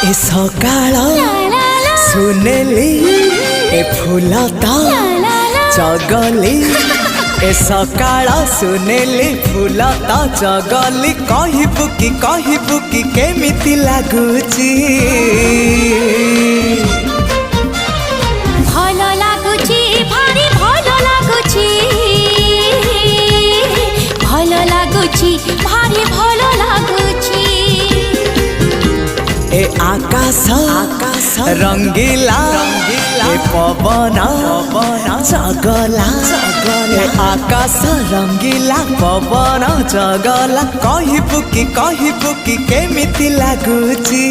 ए सकाळ सुनेली ए फुलता चगली ए सकाळ सुनेली फुलता चगली कहबू कि केमिति लागुची भलो लागुची भारी भलो लागुची भलो लागुची भारी भलो लागुची ए आकाश रंगीला ए पवन चगला ए आकाश रंगीला पवन चगला कहबू कि केमिति लागुची।